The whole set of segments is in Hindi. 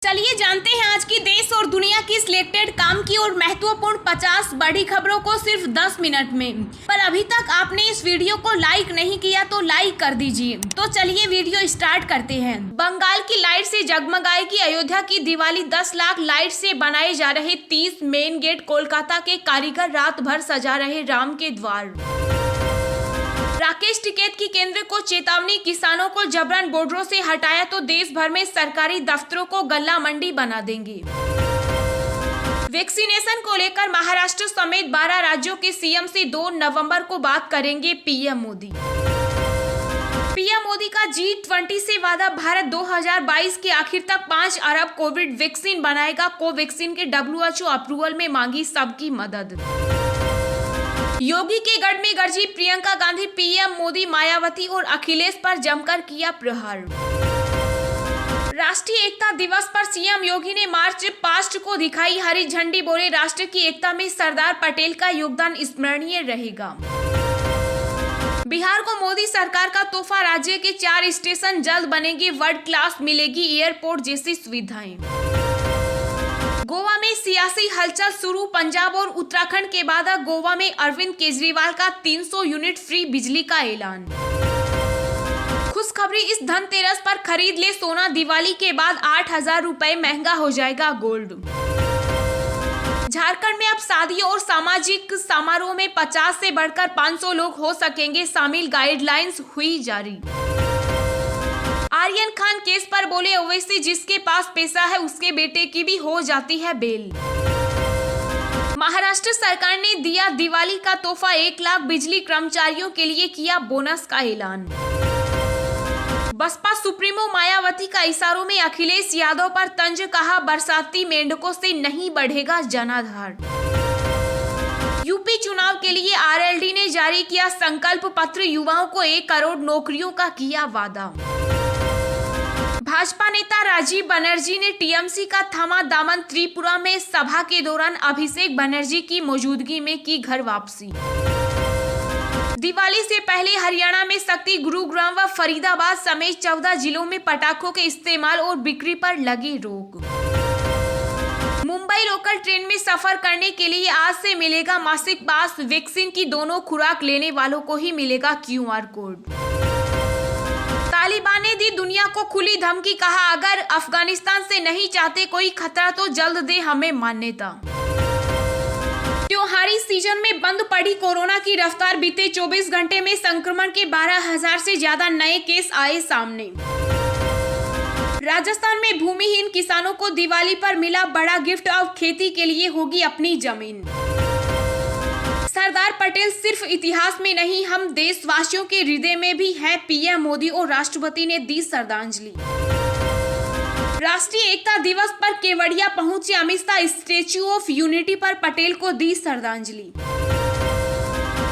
चलिए जानते हैं आज की देश और दुनिया की सिलेक्टेड काम की और महत्वपूर्ण 50 बड़ी खबरों को सिर्फ 10 मिनट में। पर अभी तक आपने इस वीडियो को लाइक नहीं किया तो लाइक कर दीजिए। तो चलिए वीडियो स्टार्ट करते हैं। बंगाल की लाइट से जगमगाएगी अयोध्या की दिवाली। 10 लाख लाइट से बनाए जा रहे 30 मेन गेट। कोलकाता के कारीगर रात भर सजा रहे राम के द्वार। राकेश टिकैत की केंद्र को चेतावनी। किसानों को जबरन बॉर्डरों से हटाया तो देश भर में सरकारी दफ्तरों को गल्ला मंडी बना देंगे। वैक्सीनेशन को लेकर महाराष्ट्र समेत 12 राज्यों के सीएम से 2 नवंबर को बात करेंगे पीएम मोदी। पीएम मोदी का G20 से वादा। भारत 2022 के आखिर तक 5 अरब कोविड वैक्सीन बनाएगा। कोवैक्सीन के WHO अप्रूवल में मांगी सबकी मदद। योगी के गढ़ में गरजी प्रियंका गांधी। पीएम मोदी मायावती और अखिलेश पर जमकर किया प्रहार। राष्ट्रीय एकता दिवस पर सीएम योगी ने मार्च पास्ट को दिखाई हरी झंडी। बोले राष्ट्र की एकता में सरदार पटेल का योगदान स्मरणीय रहेगा। बिहार को मोदी सरकार का तोहफा। राज्य के 4 स्टेशन जल्द बनेंगे वर्ल्ड क्लास। मिलेगी एयरपोर्ट जैसी सुविधाएं। गोवा में सियासी हलचल शुरू। पंजाब और उत्तराखंड के बाद गोवा में अरविंद केजरीवाल का 300 यूनिट फ्री बिजली का ऐलान। खुशखबरी इस धनतेरस पर खरीद ले सोना। दिवाली के बाद 8,000 रुपए महंगा हो जाएगा गोल्ड। झारखंड में अब शादियों और सामाजिक समारोह में 50 से बढ़कर 500 लोग हो सकेंगे शामिल। गाइडलाइंस हुई जारी। आर्यन खान केस पर बोले ओवैसी जिसके पास पैसा है उसके बेटे की भी हो जाती है बेल। महाराष्ट्र सरकार ने दिया दिवाली का तोहफा। 1 लाख बिजली कर्मचारियों के लिए किया बोनस का ऐलान। बसपा सुप्रीमो मायावती का इशारों में अखिलेश यादव पर तंज। कहा बरसाती मेंढकों से नहीं बढ़ेगा जनाधार। यूपी चुनाव के लिए आरएलडी ने जारी किया संकल्प पत्र। युवाओं को 1 करोड़ नौकरियों का किया वादा। भाजपा नेता राजीव बनर्जी ने टीएमसी का थामा दामन। त्रिपुरा में सभा के दौरान अभिषेक बनर्जी की मौजूदगी में की घर वापसी। दिवाली से पहले हरियाणा में सख्ती। गुरुग्राम व फरीदाबाद समेत 14 जिलों में पटाखों के इस्तेमाल और बिक्री पर लगी रोक। मुंबई लोकल ट्रेन में सफर करने के लिए आज से मिलेगा मासिक पास। वैक्सीन की दोनों खुराक लेने वालों को ही मिलेगा QR कोड। तालिबान ने दी दुनिया को खुली धमकी। कहा अगर अफगानिस्तान से नहीं चाहते कोई खतरा तो जल्द दे हमें मान्यता। त्योहारी सीजन में बंद पड़ी कोरोना की रफ्तार। बीते 24 घंटे में संक्रमण के 12,000 से ज्यादा नए केस आए सामने। राजस्थान में भूमिहीन किसानों को दिवाली पर मिला बड़ा गिफ्ट। अब खेती के लिए होगी अपनी जमीन। सरदार पटेल सिर्फ इतिहास में नहीं हम देशवासियों के हृदय में भी है। पीएम मोदी और राष्ट्रपति ने दी श्रद्धांजलि। राष्ट्रीय एकता दिवस पर केवड़िया पहुंचे Amit Shah. Statue of unity पर पटेल को दी श्रद्धांजलि।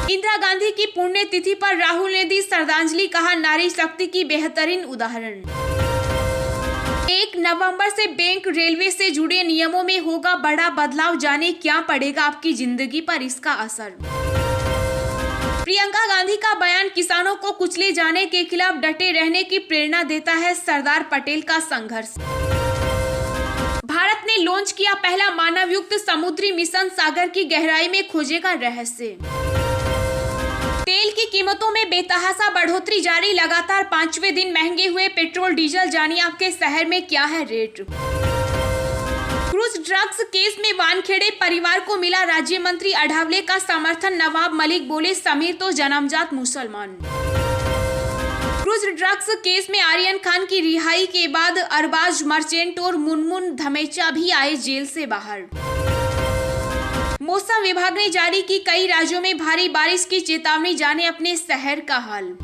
इंदिरा गांधी की पुण्यतिथि पर राहुल ने दी श्रद्धांजलि। कहा नारी शक्ति की बेहतरीन उदाहरण। 1 नवंबर से बैंक रेलवे से जुड़े नियमों में होगा बड़ा बदलाव। जाने क्या पड़ेगा आपकी जिंदगी पर इसका असर। प्रियंका गांधी का बयान किसानों को कुचले जाने के खिलाफ डटे रहने की प्रेरणा देता है। सरदार पटेल का संघर्ष। भारत ने लॉन्च किया पहला मानवयुक्त समुद्री मिशन। सागर की गहराई में खोजेगा रहस्य। तेल की कीमतों में बेतहाशा बढ़ोतरी जारी। लगातार 5वें दिन महंगे हुए पेट्रोल डीजल। जानिए आपके शहर में क्या है रेट। क्रूज ड्रग्स केस में वानखेड़े परिवार को मिला राज्य मंत्री अठावले का समर्थन। नवाब मलिक बोले समीर तो जन्मजात मुसलमान। क्रूज ड्रग्स केस में आर्यन खान की रिहाई के बाद अरबाज मर्चेंट और मुनमुन धमेचा भी आए जेल से बाहर। मौसम विभाग ने जारी की कई राज्यों में भारी बारिश की चेतावनी। जाने अपने शहर का हाल।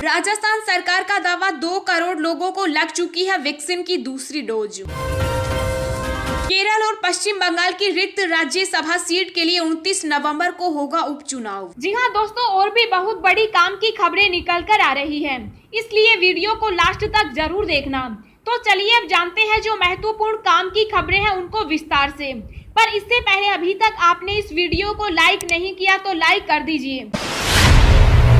राजस्थान सरकार का दावा 2 करोड़ लोगों को लग चुकी है वैक्सीन की दूसरी डोज। केरल और पश्चिम बंगाल की रिक्त राज्यसभा सीट के लिए 29 नवंबर को होगा उपचुनाव। जी हाँ दोस्तों, और भी बहुत बड़ी काम की खबरें निकल कर आ रही हैं, इसलिए वीडियो को लास्ट तक जरूर देखना। तो चलिए अब जानते हैं जो महत्वपूर्ण काम की खबरें हैं उनको विस्तार से। पर इससे पहले अभी तक आपने इस वीडियो को लाइक नहीं किया तो लाइक कर दीजिए।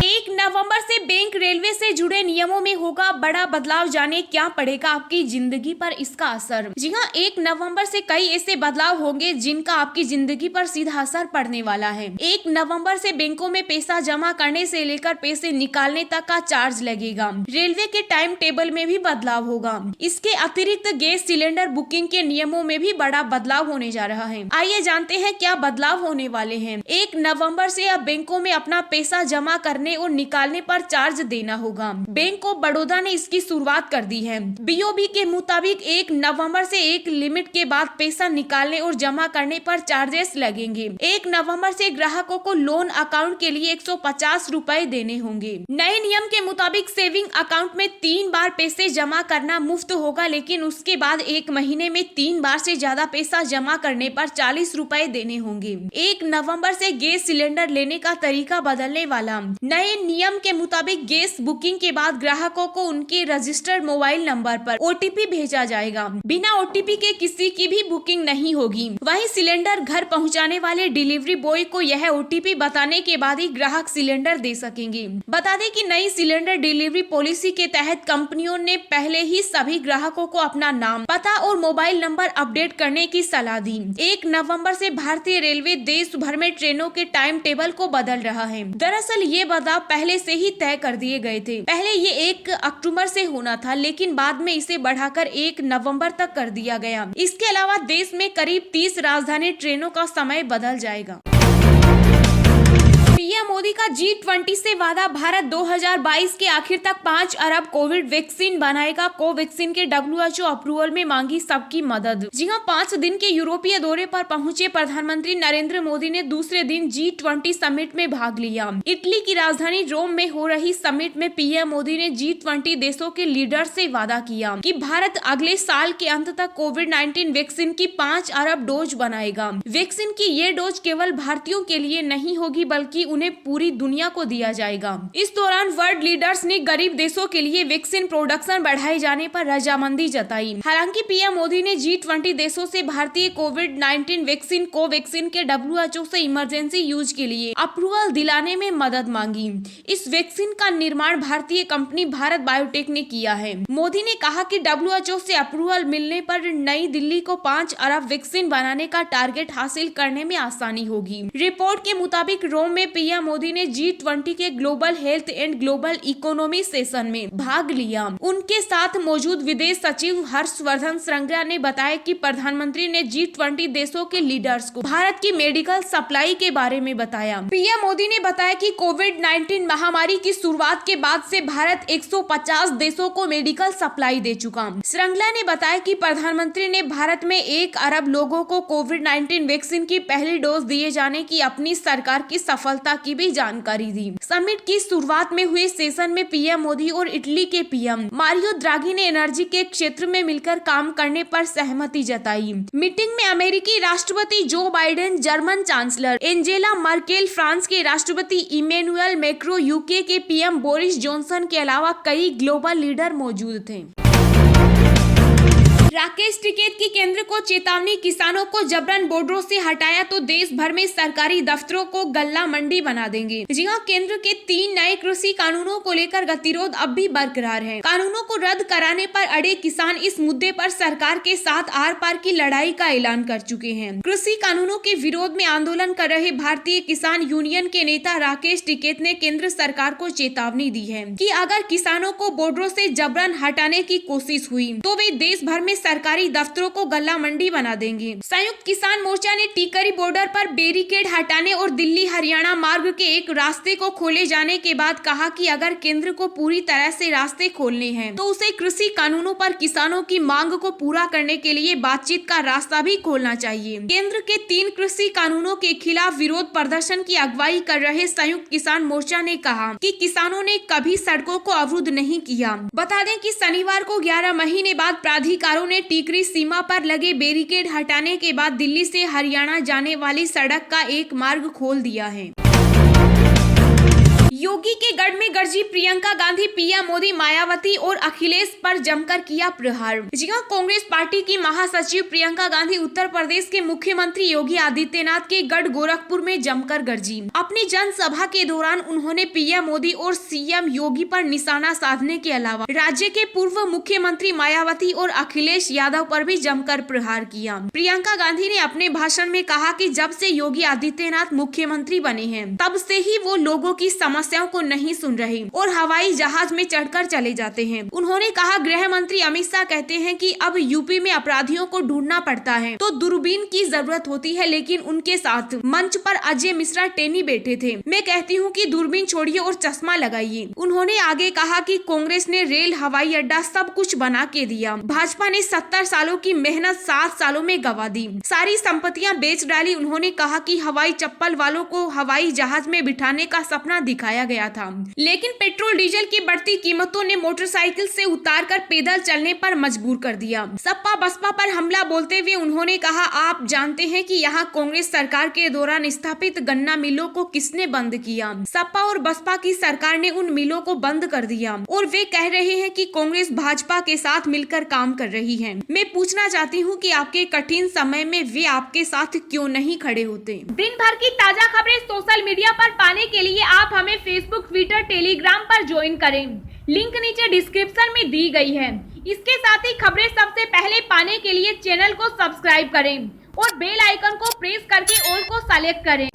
1 नवंबर से बैंक रेलवे से जुड़े नियमों में होगा बड़ा बदलाव। जाने क्या पड़ेगा आपकी जिंदगी पर इसका असर। जी हाँ, 1 नवंबर से कई ऐसे बदलाव होंगे जिनका आपकी जिंदगी पर सीधा असर पड़ने वाला है। 1 नवंबर से बैंकों में पैसा जमा करने से लेकर पैसे निकालने तक का चार्ज लगेगा। रेलवे के टाइम टेबल में भी बदलाव होगा। इसके अतिरिक्त गैस सिलेंडर बुकिंग के नियमों में भी बड़ा बदलाव होने जा रहा है। आइए जानते हैं क्या बदलाव होने वाले हैं। 1 नवंबर से अब बैंकों में अपना पैसा जमा करने और निकालने पर चार्ज देना होगा। बैंक ऑफ बड़ौदा ने इसकी शुरुआत कर दी है। बीओबी के मुताबिक 1 नवंबर से एक लिमिट के बाद पैसा निकालने और जमा करने पर चार्जेस लगेंगे। 1 नवंबर से ग्राहकों को लोन अकाउंट के लिए 150 रुपए देने होंगे। नए नियम के मुताबिक सेविंग अकाउंट में 3 बार पैसे जमा करना मुफ्त होगा, लेकिन उसके बाद 1 महीने में 3 बार से ज्यादा पैसा जमा करने पर 40 रुपए देने होंगे। 1 नवंबर से गैस सिलेंडर लेने का तरीका बदलने वाला। नए नियम के मुताबिक गैस बुकिंग के बाद ग्राहकों को उनके रजिस्टर्ड मोबाइल नंबर पर ओटीपी भेजा जाएगा। बिना ओटीपी के किसी की भी बुकिंग नहीं होगी। वहीं सिलेंडर घर पहुंचाने वाले डिलीवरी बॉय को यह ओटीपी बताने के बाद ही ग्राहक सिलेंडर दे सकेंगे। बता दें कि नई सिलेंडर डिलीवरी पॉलिसी के तहत कंपनियों ने पहले ही सभी ग्राहकों को अपना नाम, पता और मोबाइल नंबर अपडेट करने की सलाह दी। 1 नवंबर से भारतीय रेलवे देश भर में ट्रेनों के टाइम टेबल को बदल रहा है। दरअसल ये बदलाव पहले से ही तय कर दिए गए थे। पहले ये 1 अक्टूबर से होना था, लेकिन बाद में इसे बढ़ाकर 1 नवंबर तक कर दिया गया। इसके अलावा देश में करीब 30 राजधानी ट्रेनों का समय बदल जाएगा। पीएम मोदी का G20 से वादा। भारत 2022 के आखिर तक 5 अरब कोविड वैक्सीन बनाएगा। कोवैक्सीन के WHO अप्रूवल में मांगी सबकी मदद। जी हाँ, 5 दिन के यूरोपीय दौरे पर पहुंचे प्रधानमंत्री नरेंद्र मोदी ने दूसरे दिन G20 समिट में भाग लिया। इटली की राजधानी रोम में हो रही समिट में पीएम मोदी ने G20 देशों के लीडर से वादा किया कि भारत अगले साल के अंत तक कोविड-19 वैक्सीन की 5 अरब डोज बनाएगा। वैक्सीन की ये डोज केवल भारतीयों के लिए नहीं होगी, बल्कि उन्हें पूरी दुनिया को दिया जाएगा। इस दौरान वर्ल्ड लीडर्स ने गरीब देशों के लिए वैक्सीन प्रोडक्शन बढ़ाए जाने पर रजामंदी जताई। हालांकि पीएम मोदी ने G20 देशों से भारतीय कोविड-19 वैक्सीन कोवैक्सीन के WHO से इमरजेंसी यूज के लिए अप्रूवल दिलाने में मदद मांगी। इस वैक्सीन का निर्माण भारतीय कंपनी भारत बायोटेक ने किया है। मोदी ने कहा कि WHO से अप्रूवल मिलने पर नई दिल्ली को 5 अरब वैक्सीन बनाने का टारगेट हासिल करने में आसानी होगी। रिपोर्ट के मुताबिक रोम में पीएम मोदी ने G20 के global health and global economy session में भाग लिया। उनके साथ मौजूद विदेश सचिव हर्षवर्धन श्रृंगला ने बताया कि प्रधानमंत्री ने G20 देशों के लीडर्स को भारत की मेडिकल सप्लाई के बारे में बताया। पीएम मोदी ने बताया कि कोविड-19 महामारी की शुरुआत के बाद से भारत 150 देशों को मेडिकल सप्लाई दे चुका। श्रृंगला ने बताया कि प्रधानमंत्री ने भारत में 1 अरब लोगों को कोविड-19 वैक्सीन की पहली डोज दिए जाने की अपनी सरकार की सफलता की भी जानकारी दी। समिट की शुरुआत में हुए सेशन में पीएम मोदी और इटली के पीएम मारियो द्राघी ने एनर्जी के क्षेत्र में मिलकर काम करने पर सहमति जताई। मीटिंग में अमेरिकी राष्ट्रपति Joe Biden, German chancellor Angela Merkel, France के राष्ट्रपति इमैनुअल मैक्रों, यूके के पीएम बोरिस जॉनसन के अलावा कई ग्लोबल लीडर मौजूद थे। राकेश टिकैत की केंद्र को चेतावनी। किसानों को जबरन बॉर्डरों से हटाया तो देश भर में सरकारी दफ्तरों को गल्ला मंडी बना देंगे। जी हाँ, केंद्र के 3 नए कृषि कानूनों को लेकर गतिरोध अब भी बरकरार है। कानूनों को रद्द कराने पर अड़े किसान इस मुद्दे पर सरकार के साथ आर पार की लड़ाई का ऐलान कर चुके हैं। कृषि कानूनों के विरोध में आंदोलन कर रहे भारतीय किसान यूनियन के नेता राकेश टिकैत ने केंद्र सरकार को चेतावनी दी है कि अगर किसानों को बॉर्डरों से जबरन हटाने की कोशिश हुई तो वे देश भर में सरकारी दफ्तरों को गल्ला मंडी बना देंगे। संयुक्त किसान मोर्चा ने टीकरी बॉर्डर पर बैरिकेड हटाने और दिल्ली हरियाणा मार्ग के एक रास्ते को खोले जाने के बाद कहा कि अगर केंद्र को पूरी तरह से रास्ते खोलने हैं तो उसे कृषि कानूनों पर किसानों की मांग को पूरा करने के लिए बातचीत का रास्ता भी खोलना चाहिए। केंद्र के 3 कृषि कानूनों के खिलाफ विरोध प्रदर्शन की अगुवाई कर रहे संयुक्त किसान मोर्चा ने कहा कि किसानों ने कभी सड़कों को अवरुद्ध नहीं किया। बता दें कि शनिवार को 11 महीने बाद प्राधिकारों ने टीकरी सीमा पर लगे बैरिकेड हटाने के बाद दिल्ली से हरियाणा जाने वाली सड़क का एक मार्ग खोल दिया है। योगी के गढ़ में गरजी प्रियंका गांधी, पीएम मोदी, मायावती और अखिलेश पर जमकर किया प्रहार। जी हां, कांग्रेस पार्टी की महासचिव प्रियंका गांधी उत्तर प्रदेश के मुख्यमंत्री योगी आदित्यनाथ के गढ़ गोरखपुर में जमकर गरजी। अपनी जनसभा के दौरान उन्होंने पीएम मोदी और सीएम योगी पर निशाना साधने के अलावा राज्य के पूर्व मुख्यमंत्री मायावती और अखिलेश यादव पर भी जमकर प्रहार किया। प्रियंका गांधी ने अपने भाषण में कहा कि जब से योगी आदित्यनाथ मुख्यमंत्री बने हैं तब से ही वो लोगों की समस्याओं को नहीं सुन रहे और हवाई जहाज में चढ़कर चले जाते हैं। उन्होंने कहा, गृह मंत्री अमित शाह कहते हैं कि अब यूपी में अपराधियों को ढूंढना पड़ता है तो दूरबीन की जरूरत होती है, लेकिन उनके साथ मंच पर अजय मिश्रा टेनी बैठे थे। मैं कहती हूँ कि दूरबीन छोड़िए और चश्मा लगाइए। उन्होंने आगे कहा कि कांग्रेस ने रेल, हवाई अड्डा सब कुछ बना के दिया। भाजपा ने 70 सालों की मेहनत 7 सालों में गवा दी, सारी संपत्तियां बेच डाली। उन्होंने कहा कि हवाई चप्पल वालों को हवाई जहाज में बिठाने का सपना दिखाया गया था, लेकिन पेट्रोल डीजल की बढ़ती कीमतों ने मोटरसाइकिल से उतारकर पैदल चलने पर मजबूर कर दिया। सपा बसपा पर हमला बोलते हुए उन्होंने कहा, आप जानते हैं कि यहाँ कांग्रेस सरकार के दौरान स्थापित गन्ना मिलों को किसने बंद किया? सपा और बसपा की सरकार ने उन मिलों को बंद कर दिया और वे कह रहे हैं कि कांग्रेस भाजपा के साथ मिलकर काम कर रही है। मैं पूछना चाहती हूँ कि आपके कठिन समय में वे आपके साथ क्यों नहीं खड़े होते? दिन भर की ताजा खबरें सोशल मीडिया पर पाने के लिए आप हमें फेसबुक, ट्विटर, टेलीग्राम पर ज्वाइन करें। लिंक नीचे डिस्क्रिप्शन में दी गई है। इसके साथ ही खबरें सबसे पहले पाने के लिए चैनल को सब्सक्राइब करें और बेल आइकन को प्रेस करके ऑल को सेलेक्ट करें।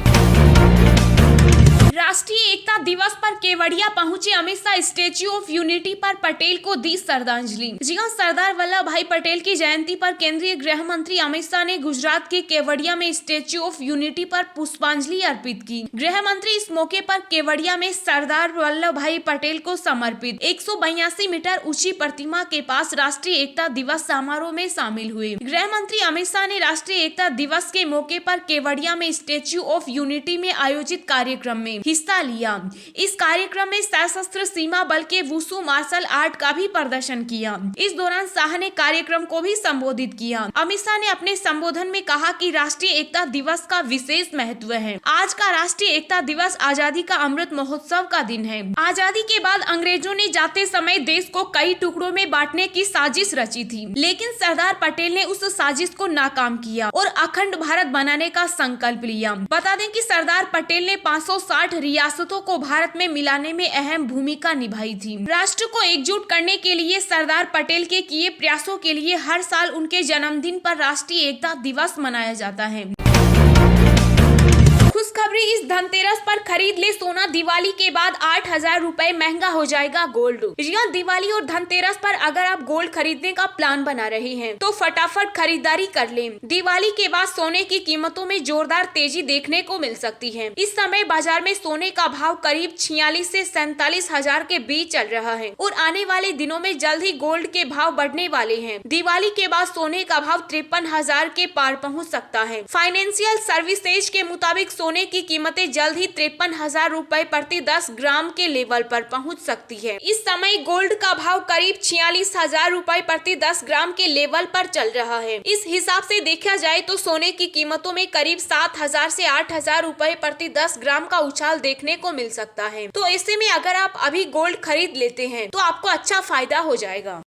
राष्ट्रीय एकता दिवस पर केवड़िया पहुंचे Amit Shah, statue of unity पर पटेल को दी श्रद्धांजलि। जी हां, सरदार वल्लभ भाई पटेल की जयंती पर केंद्रीय गृह मंत्री अमित शाह ने गुजरात के केवड़िया में स्टैच्यू ऑफ यूनिटी पर पुष्पांजलि अर्पित की। गृह मंत्री इस मौके पर केवड़िया में सरदार वल्लभ भाई पटेल को समर्पित 182 मीटर ऊंची प्रतिमा के पास राष्ट्रीय एकता दिवस समारोह में शामिल हुए। गृह मंत्री अमित शाह ने राष्ट्रीय एकता दिवस के मौके पर केवड़िया में स्टैच्यू ऑफ यूनिटी में आयोजित कार्यक्रम में हिस्सा लिया। इस कार्यक्रम में सशस्त्र सीमा बल के वुशु मार्शल आर्ट का भी प्रदर्शन किया। इस दौरान शाह ने कार्यक्रम को भी संबोधित किया। अमित शाह ने अपने संबोधन में कहा कि राष्ट्रीय एकता दिवस का विशेष महत्व है। आज का राष्ट्रीय एकता दिवस आजादी का अमृत महोत्सव का दिन है। आजादी के बाद अंग्रेजों ने जाते समय देश को कई टुकड़ों में बांटने की साजिश रची थी, लेकिन सरदार पटेल ने उस साजिश को नाकाम किया और अखंड भारत बनाने का संकल्प लिया। बता दें कि सरदार पटेल ने 560 रियासतों को भारत में मिलाने में अहम भूमिका निभाई थी। राष्ट्र को एकजुट करने के लिए सरदार पटेल के किए प्रयासों के लिए हर साल उनके जन्मदिन पर राष्ट्रीय एकता दिवस मनाया जाता है। खुशखबरी, इस धनतेरस पर खरीद ले सोना, दिवाली के बाद 8,000 रुपए महंगा हो जाएगा गोल्ड। दिवाली और धनतेरस पर अगर आप गोल्ड खरीदने का प्लान बना रहे हैं तो फटाफट खरीदारी कर लें। दिवाली के बाद सोने की कीमतों में जोरदार तेजी देखने को मिल सकती है। इस समय बाजार में सोने का भाव करीब 46 से 47,000 के बीच चल रहा है और आने वाले दिनों में जल्द ही गोल्ड के भाव बढ़ने वाले हैं। दिवाली के बाद सोने का भाव 53,000 के पार पहुँच सकता है। फाइनेंशियल सर्विसेज के मुताबिक सोने की कीमतें जल्द ही 53,000 रुपए प्रति 10 ग्राम के लेवल पर पहुंच सकती है। इस समय गोल्ड का भाव करीब 46,000 रुपए प्रति 10 ग्राम के लेवल पर चल रहा है। इस हिसाब से देखा जाए तो सोने की कीमतों में करीब 7,000 से 8,000 रुपए प्रति 10 ग्राम का उछाल देखने को मिल सकता है। तो ऐसे में अगर आप अभी गोल्ड खरीद लेते हैं तो आपको अच्छा फायदा हो जाएगा।